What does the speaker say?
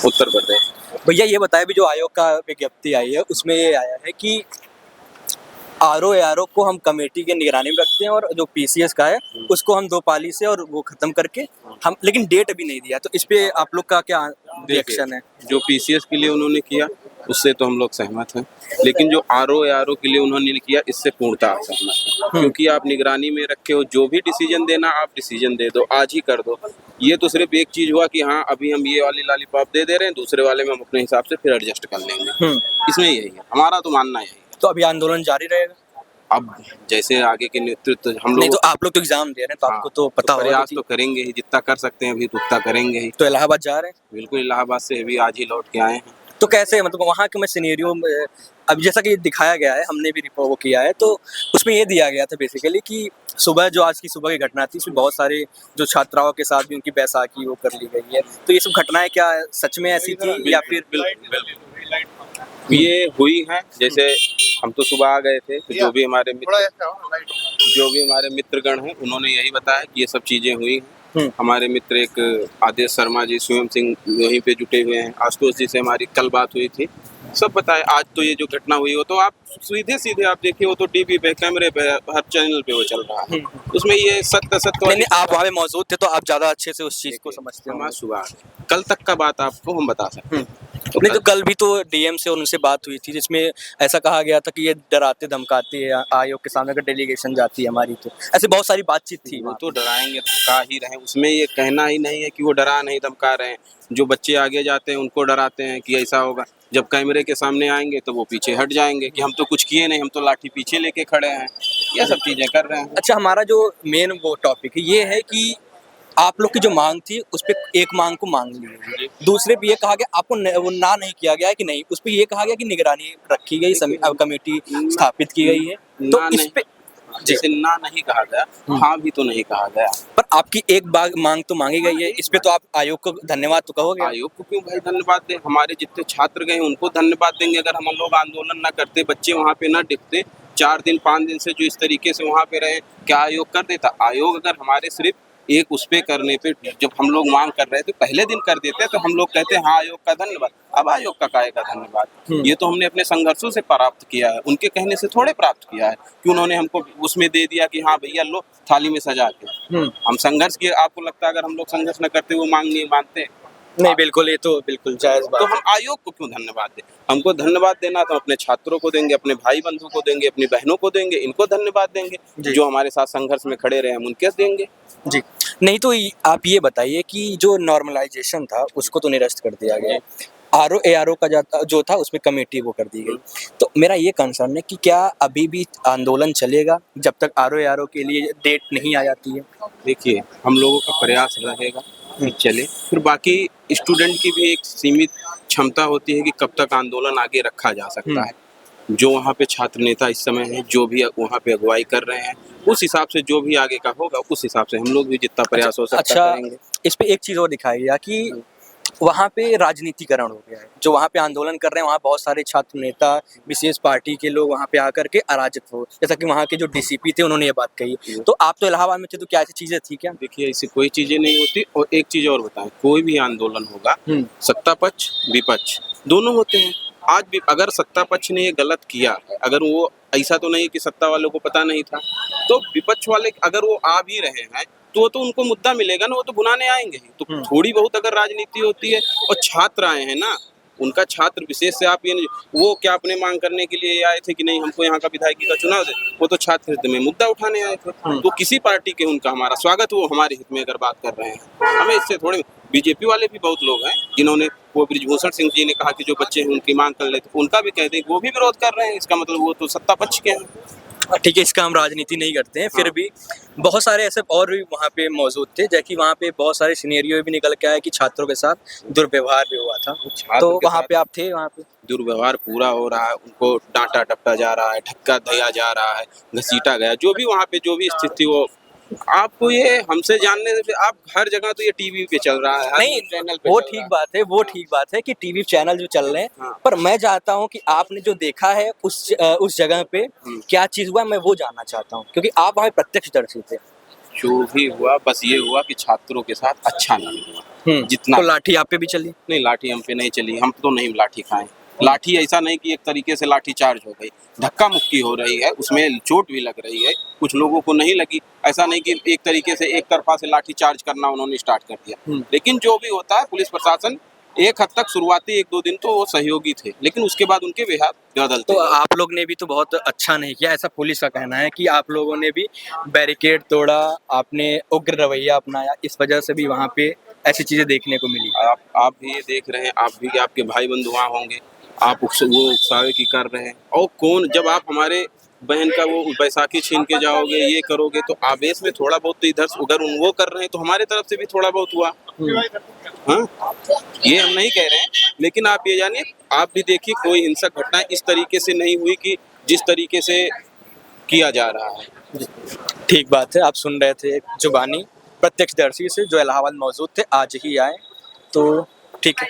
उत्तर प्रदेश। भैया ये बताया भी जो आयोग का विज्ञप्ति आई है उसमें ये आया है कि आरओ को हम कमेटी के निगरानी में रखते हैं और जो पीसीएस का है उसको हम 2 पाली से और वो खत्म करके हम, लेकिन डेट अभी नहीं दिया, तो इस पे आप लोग का क्या रिएक्शन है? जो पीसीएस के लिए उन्होंने किया उससे तो हम लोग सहमत हैं, लेकिन जो आरओ के लिए उन्होंने किया इससे पूर्णतः असहमत है। क्योंकि आप निगरानी में रखे हो, जो भी डिसीजन देना आप डिसीजन दे दो, आज ही कर दो। ये तो सिर्फ एक चीज हुआ कि हाँ अभी हम ये वाली लॉलीपॉप दे रहे हैं, दूसरे वाले में हम अपने हिसाब से फिर एडजस्ट कर लेंगे। इसमें यही है, हमारा तो मानना यही है। तो अभी आंदोलन जारी रहेगा? अब जैसे आगे के नेतृत्व हम नहीं लोग, तो आप लोग तो एग्जाम दे रहे हैं तो आपको तो पता होगा। प्रयास तो करेंगे ही, जितना कर सकते हैं अभी तो उतना करेंगे ही। तो इलाहाबाद जा रहे हैं? बिल्कुल, इलाहाबाद से अभी आज ही लौट के आए हैं। तो कैसे, मतलब वहाँ के मैं सिनेरियो अब जैसा कि दिखाया गया है, हमने भी रिपोर्ट वो किया है, तो उसमें ये दिया गया था बेसिकली कि सुबह जो आज की सुबह की घटना थी उसमें बहुत सारे जो छात्राओं के साथ भी उनकी बैसाखी वो कर ली गई है, तो ये सब घटनाएं क्या सच में ऐसी थी या फिर? ये हुई है, जैसे हम तो सुबह आ गए थे, तो जो भी हमारे मित्रगण हैं उन्होंने यही बताया कि ये सब चीजें हुई हैं। हमारे मित्र एक आदेश शर्मा जी, स्वयं सिंह वहीं पे जुटे हुए हैं, आशुतोष जी से हमारी कल बात हुई थी, सब बताए। आज तो ये जो घटना हुई हो तो आप सीधे आप देखिए, वो तो टीवी पे, कैमरे पे, हर चैनल पे वो चल रहा है, उसमें ये सत्य नहीं, आप वहाँ पे मौजूद थे तो आप ज्यादा अच्छे से उस चीज को समझते हो। सुबह कल तक का बात आपको हम बता सकते हैं। नहीं तो कल भी तो डीएम से उनसे बात हुई थी जिसमें ऐसा कहा गया था कि ये डराते धमकाते हैं आयोग के सामने, अगर डेलीगेशन जाती है हमारी तो ऐसे बहुत सारी बातचीत थी। वो तो डराएंगे, धमका ही रहे, उसमें ये कहना ही नहीं है कि वो डरा नहीं धमका रहे हैं। जो बच्चे आगे जाते हैं उनको डराते हैं कि ऐसा होगा, जब कैमरे के सामने आएंगे तो वो पीछे हट जाएंगे कि हम तो कुछ किए नहीं, हम तो लाठी पीछे लेके खड़े हैं, ये सब चीजें कर रहे हैं। अच्छा, हमारा जो मेन वो टॉपिक है ये है कि आप लोग की जो मांग थी उस पे एक मांग को मांग ली गई, दूसरे पे ये कहा गया आपको वो ना नहीं किया गया है कि नहीं, उस पे ये कहा गया कि निगरानी रखी गई, कमेटी स्थापित की गई है, तो इस पे जैसे ना नहीं कहा गया, हाँ भी तो नहीं कहा गया। पर आपकी एक बार मांग तो मांगी गई है, इस पे तो आप आयोग को धन्यवाद तो कहोगे? आयोग को क्यों भाई धन्यवाद दें, हमारे जितने छात्र गए उनको धन्यवाद देंगे। अगर हम लोग आंदोलन ना करते, बच्चे वहाँ पे ना टिकते, 4 दिन 5 दिन से जो इस तरीके से वहाँ पे रहे, क्या आयोग कर देता? आयोग अगर हमारे सिर्फ एक उस पे करने पे, जब हम लोग मांग कर रहे थे पहले दिन कर देते तो हम लोग कहते हाँ आयोग का धन्यवाद। अब आयोग का काहे का धन्यवाद? ये तो हमने अपने संघर्षों से प्राप्त किया है, उनके कहने से थोड़े प्राप्त किया है कि उन्होंने हमको उसमें दे दिया कि हाँ भैया लो थाली में सजा के। हम संघर्ष किए, आपको लगता है अगर हम लोग संघर्ष न करते वो मांग नहीं मानते? नहीं बिल्कुल, ये तो बिल्कुल जायज बात। तो हम आयोग को क्यों धन्यवाद दें? हमको धन्यवाद देना तो अपने छात्रों को देंगे, अपने भाई बंधु को देंगे, अपनी बहनों को देंगे, इनको धन्यवाद देंगे जो हमारे साथ संघर्ष में खड़े रहे, हम उनके देंगे जी। नहीं तो आप ये बताइए कि जो नॉर्मलाइजेशन था उसको तो निरस्त कर दिया गया, आरओ का जो था उसमें कमेटी वो कर दी गई, तो मेरा ये कंसर्न है कि क्या अभी भी आंदोलन चलेगा जब तक आरओ के लिए डेट नहीं आ जाती है? देखिए, हम लोगों का प्रयास रहेगा कि चले, फिर बाकी स्टूडेंट की भी एक सीमित क्षमता होती है कि कब तक आंदोलन आगे रखा जा सकता है। जो वहाँ पे छात्र नेता इस समय हैं, जो भी वहाँ पे अगुवाई कर रहे हैं, उस हिसाब से जो भी आगे का होगा उस हिसाब से हम लोग भी जितना प्रयास हो सकता है करेंगे। इस पे एक चीज़ और दिखाई गया कि वहाँ पे राजनीतिकरण हो गया है, जो वहाँ पे आंदोलन कर रहे हैं वहाँ बहुत सारे छात्र नेता, विशेष पार्टी के लोग वहाँ पे आकर के अराजक हो, जैसा कि वहाँ के जो डीसीपी थे उन्होंने ये बात कही। तो आप तो इलाहाबाद में थे, तो क्या ऐसी चीजें थी क्या? देखिए, ऐसी कोई चीजें नहीं होती। और एक चीज और बताएं, कोई भी आंदोलन होगा सत्ता पक्ष विपक्ष दोनों होते हैं। आज भी अगर सत्ता पक्ष ने ये गलत किया, अगर वो ऐसा तो नहीं कि सत्ता वालों को पता नहीं था, तो विपक्ष वाले अगर वो आ भी रहे हैं तो उनको मुद्दा मिलेगा ना, वो तो बुलाने आएंगे ही। तो थोड़ी बहुत अगर राजनीति होती है, और छात्र आए हैं ना, उनका छात्र विशेष से आप ये नहीं, वो क्या अपने मांग करने के लिए आए थे कि नहीं हमको यहाँ का विधायकी का चुनाव दे, वो तो छात्र हित में मुद्दा उठाने आए थे। तो किसी पार्टी के उनका हमारा स्वागत, वो हमारे हित में अगर बात कर रहे हैं, हमें इससे थोड़े। बीजेपी वाले भी बहुत लोग हैं जिन्होंने, वो बृजभूषण सिंह जी ने कहा कि जो बच्चे हैं उनकी मांग कर लेते, उनका भी कहते हैं वो भी विरोध कर रहे हैं, इसका मतलब वो तो सत्ता पक्ष के हैं। ठीक है, इसका हम राजनीति नहीं करते हैं, फिर भी बहुत सारे ऐसे और भी वहाँ पे मौजूद थे, जबकि वहाँ पे बहुत सारे सिनेरियो भी निकल के आए कि छात्रों के साथ दुर्व्यवहार भी हुआ था, तो वहाँ पे आप थे? वहाँ पे दुर्व्यवहार पूरा हो रहा है, उनको डांटा डपटा जा रहा है, धक्का दिया जा रहा है, घसीटा गया, जो भी वहाँ पे जो भी स्थिति वो आपको ये हमसे जानने से, आप हर जगह तो ये टीवी पे चल रहा है, नहीं चैनल पे वो ठीक बात है, वो ठीक बात है कि टीवी चैनल जो चल रहे हैं, पर मैं चाहता हूँ कि आपने जो देखा है उस जगह पे क्या चीज हुआ, मैं वो जानना चाहता हूँ, क्योंकि आप वहाँ प्रत्यक्षदर्शी थे। जो भी हुआ बस ये हुआ कि छात्रों के साथ अच्छा नहीं हुआ जितना। तो लाठी आप पे भी चली? नहीं, लाठी हम पे नहीं चली, हम तो नहीं लाठी खाए। लाठी ऐसा नहीं कि एक तरीके से लाठी चार्ज हो गई, धक्का मुक्की हो रही है, उसमें चोट भी लग रही है, कुछ लोगों को नहीं लगी। ऐसा नहीं कि एक तरीके से एक तरफा से लाठी चार्ज करना उन्होंने स्टार्ट कर दिया। लेकिन जो भी होता है पुलिस प्रशासन एक हद तक शुरुआती 1-2 दिन तो वो सहयोगी थे, लेकिन उसके बाद उनके व्यवहार बदलते तो गए। आप लोग ने भी तो बहुत अच्छा नहीं किया, ऐसा पुलिस का कहना है कि आप लोगों ने भी बैरिकेड तोड़ा, आपने उग्र रवैया अपनाया, इस वजह से भी वहाँ पे ऐसी चीजें देखने को मिली। आप भी ये देख रहे हैं, आप भी आपके भाई बंधु वहाँ होंगे, आप वो उकसावे की कर रहे हैं। और कौन, जब आप हमारे बहन का वो बैसाखी छीन के जाओगे, ये करोगे, तो आवेश में थोड़ा बहुत तो इधर अगर वो कर रहे हैं तो हमारे तरफ से भी थोड़ा बहुत हुआ। हाँ, ये हम नहीं कह रहे हैं, लेकिन आप ये जानिए, आप भी देखिए कोई हिंसक घटना इस तरीके से नहीं हुई कि जिस तरीके से किया जा रहा है। ठीक बात है, आप सुन रहे थे जुबानी प्रत्यक्षदर्शी से जो इलाहाबाद मौजूद थे, आज ही आए, तो ठीक है।